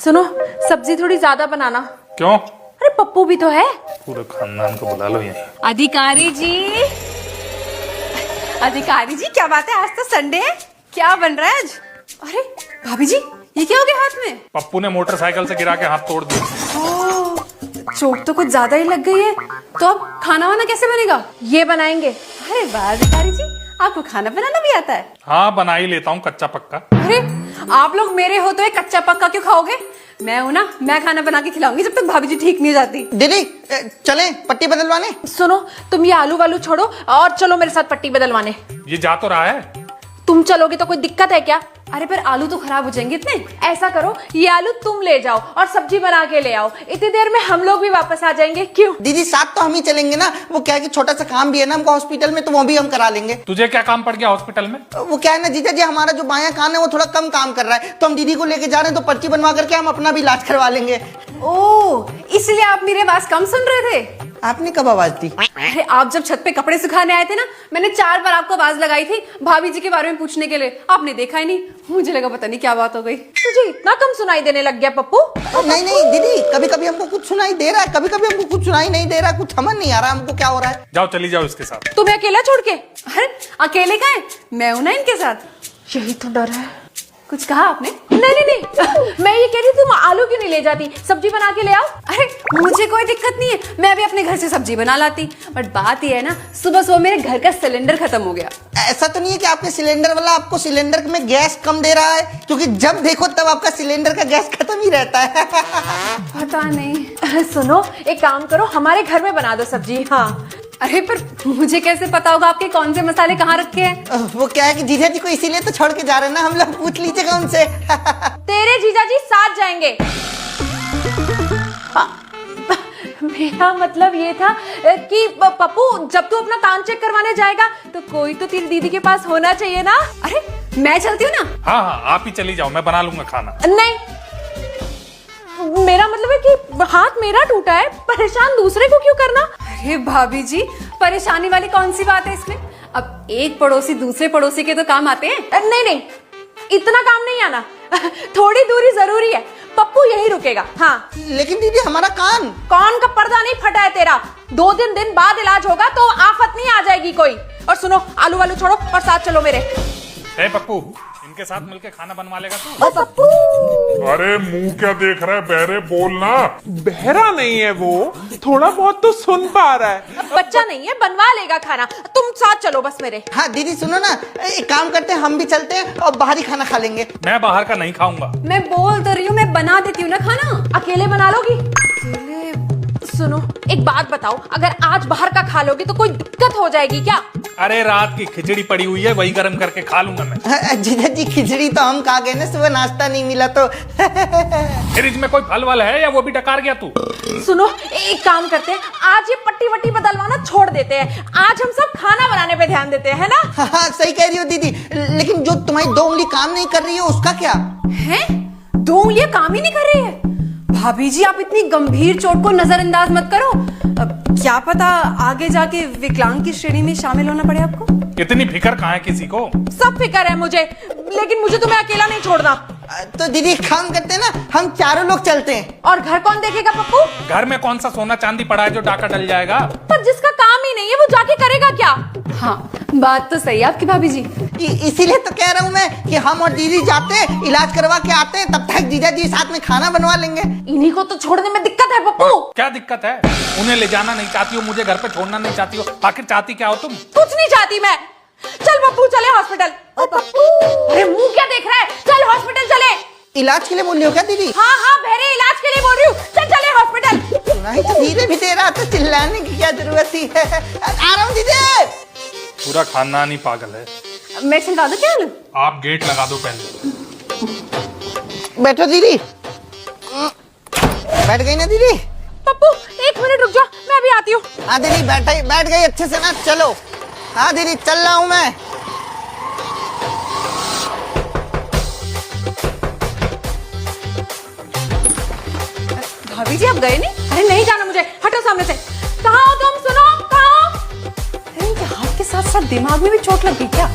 सुनो, सब्जी थोड़ी ज्यादा बनाना। क्यों? अरे पप्पू भी तो है। पूरे खानदान को बुला लो यहीं। अधिकारी जी, अधिकारी जी क्या बात है, आज तो संडे है, क्या बन रहा है आज? अरे भाभी जी, ये क्या हो गया हाथ में? पप्पू ने मोटरसाइकिल से गिरा के हाथ तोड़ दिया। ओह, चोट तो कुछ ज्यादा ही लग गई है। तो अब खाना वाना कैसे बनेगा? ये बनाएंगे। अरे वाह अधिकारी जी, आपको खाना बनाना भी आता है? हाँ, बना ही लेता हूँ कच्चा पक्का। अरे आप लोग मेरे हो तो एक कच्चा पक्का क्यों खाओगे? मैं हूं ना, मैं खाना बना के खिलाऊंगी जब तक भाभी जी ठीक नहीं हो जाती। दीदी चलें पट्टी बदलवाने। सुनो, तुम ये आलू वालू छोड़ो और चलो मेरे साथ पट्टी बदलवाने। ये जा तो रहा है। तुम चलोगे तो कोई दिक्कत है क्या? अरे पर आलू तो खराब हो जाएंगे इतने। ऐसा करो, ये आलू तुम ले जाओ और सब्जी बना के ले आओ, इतनी देर में हम लोग भी वापस आ जाएंगे। क्यों? दीदी साथ तो हम ही चलेंगे ना। वो क्या है कि छोटा सा काम भी है ना हमको हॉस्पिटल में, तो वो भी हम करा लेंगे। तुझे क्या काम पड़ गया हॉस्पिटल में? वो क्या है ना जीजा जी, हमारा जो बायां कान है वो थोड़ा कम काम कर रहा है, तो हम दीदी को लेके जा रहे हैं, तो पर्ची बनवा करके हम अपना भी इलाज करवा लेंगे। ओह, इसलिए आप मेरी आवाज कम सुन रहे थे? आपने कब आवाज दी? अरे आप जब छत पे कपड़े सुखाने आए थे ना, मैंने 4 बार आपको आवाज लगाई थी भाभी जी के बारे में पूछने के लिए, आपने देखा ही नहीं। मुझे लगा पता नहीं क्या बात हो गई। तुझे इतना कम सुनाई देने लग गया पप्पू? नहीं नहीं दीदी, कभी कभी हमको कुछ सुनाई दे रहा है, कभी कभी हमको कुछ सुनाई नहीं दे रहा, कुछ समझ नहीं आ रहा हमको क्या हो रहा है। जाओ, चली जाओ इसके साथ। तुम्हें अकेला छोड़ के? अरे अकेले का है, मैं हूं ना इनके साथ। यही तो डर है। कुछ कहा आपने? नहीं नहीं नहीं, मैं ये कह रही तुम आलू क्यों नहीं ले जाती, सब्जी बना के ले आओ। अरे मुझे कोई दिक्कत नहीं है, मैं भी अपने घर से सब्जी बना लाती। बट बात ये है ना, सुबह सुबह मेरे घर का सिलेंडर खत्म हो गया। ऐसा तो नहीं है कि आपके सिलेंडर वाला आपको सिलेंडर में गैस कम दे रहा है? क्योंकि जब देखो तब आपका सिलेंडर का गैस खत्म ही रहता है। पता नहीं। सुनो, एक काम करो, हमारे घर में बना दो सब्जी। हाँ। अरे पर मुझे कैसे पता होगा आपके कौन से मसाले कहाँ रखे हैं? वो क्या है कि जीजा जी को इसीलिए तो छोड़ के जा रहे हैं ना हम लोग, पूछ लीजिएगा उनसे। तेरे जीजा जी साथ जाएंगे। मेरा मतलब ये था कि पप्पू, जब तू अपना कान चेक करवाने जाएगा तो कोई तो तेरी दीदी के पास होना चाहिए ना। अरे मैं चलती हूँ ना। हाँ हाँ, आप ही चली जाओ, मैं बना लूंगा खाना। नहीं, मेरा मतलब है कि हाथ मेरा टूटा है, परेशान दूसरे को क्यों करना? अरे भाभी जी, परेशानी वाली कौन सी बात है इसमें? अब एक पड़ोसी दूसरे पड़ोसी के तो काम आते हैं। नहीं नहीं, इतना काम नहीं आना। थोड़ी दूरी जरूरी है। पप्पू यही रुकेगा। हाँ। लेकिन दीदी हमारा कान का पर्दा नहीं फटा है तेरा। 2 दिन बाद इलाज होगा तो आफत नहीं आ जाएगी कोई। और सुनो, आलू वालू छोड़ो और साथ चलो मेरे। ए पप्पू, इनके साथ मिलके खाना बनवा लेगा तू? पप्पू, अरे मुंह क्या देख रहा है बहरे, बोलना। बहरा नहीं है वो, थोड़ा बहुत तो सुन पा रहा है। बच्चा नहीं है, बनवा लेगा खाना। तुम साथ चलो बस मेरे। हाँ दीदी सुनो ना, एक काम करते हैं, हम भी चलते हैं और बाहर ही खाना खा लेंगे। मैं बाहर का नहीं खाऊंगा। मैं बोल तो रही हूँ, मैं बना देती हूँ ना खाना। अकेले बना लोगी? अकेले? सुनो, एक बात बताओ, अगर आज बाहर का खा लोगी तो कोई दिक्कत हो जाएगी क्या? अरे रात की खिचड़ी पड़ी हुई है, वही गर्म करके खा लूंगा मैं। जीजा जी खिचड़ी तो हम खा गए ना, सुबह नाश्ता नहीं मिला तो। फ्रिज में कोई फल वल है या वो भी डकार गया तू? सुनो, एक काम करते हैं, आज ये पट्टी वट्टी बदलवाना छोड़ देते हैं। आज हम सब खाना बनाने पे ध्यान देते हैं, है ना? हाँ सही कह रही हो दीदी, लेकिन जो तुम्हारी 2 उंगली काम नहीं कर रही है उसका क्या? हैं? 2 उंगलियां काम ही नहीं कर रही है? भाभी जी, आप इतनी गंभीर चोट को नजरअंदाज मत करो। क्या पता आगे जाके विकलांग की श्रेणी में शामिल होना पड़े आपको। इतनी फिक्र कहाँ है किसी को? सब फिक्र है मुझे, लेकिन मुझे तुम्हें अकेला नहीं छोड़ना। तो दीदी एक काम करते हैं ना, हम चारों लोग चलते हैं। और घर कौन देखेगा पप्पू? घर में कौन सा सोना चांदी पड़ा है जो डाका डल जाएगा? पर जिसका काम ही नहीं है वो जाके करेगा क्या? हाँ, बात तो सही है आपकी भाभी जी। इसीलिए तो कह रहा हूँ मैं कि हम और दीदी जाते हैं, इलाज करवा के आते हैं, तब तक जीजा जी साथ में खाना बनवा लेंगे। इन्हीं को तो छोड़ने में दिक्कत है पप्पू। क्या दिक्कत है? उन्हें ले जाना नहीं चाहती हो, मुझे घर पे छोड़ना नहीं चाहती हो, आखिर चाहती क्या हो तुम? कुछ नहीं चाहती मैं। चल पप्पू, चले हॉस्पिटल। पप्पू, अरे मुंह क्या देख रहा है? चल हॉस्पिटल चले। इलाज के लिए बोल रही हो क्या दीदी? हाँ हाँ, बहरे इलाज के लिए बोल रही हूँ। चल चले हॉस्पिटल। सुना ही तो धीरे भी दे रहा, तो चिल्लाने की क्या जरूरत थी? आ रहा हूँ दीदी। पूरा खानदान ही पागल है। मेडिसिन ला दो क्या? आप गेट लगा दो पहले। बैठो दीदी। बैठ गई ना दीदी? पप्पू 1 मिनट रुक जा, मैं अभी आती हूँ। हाँ दीदी बैठ गई अच्छे से ना, चलो। हाँ दीदी चल रहा हूँ मैं। भाभी जी आप गए नहीं? अरे नहीं जाना मुझे, हटो सामने से। कहाँ हो तुम? सुनो, कहाँ हो? अरे इनके हाथ के साथ साथ दिमाग में भी चोट लग गई क्या?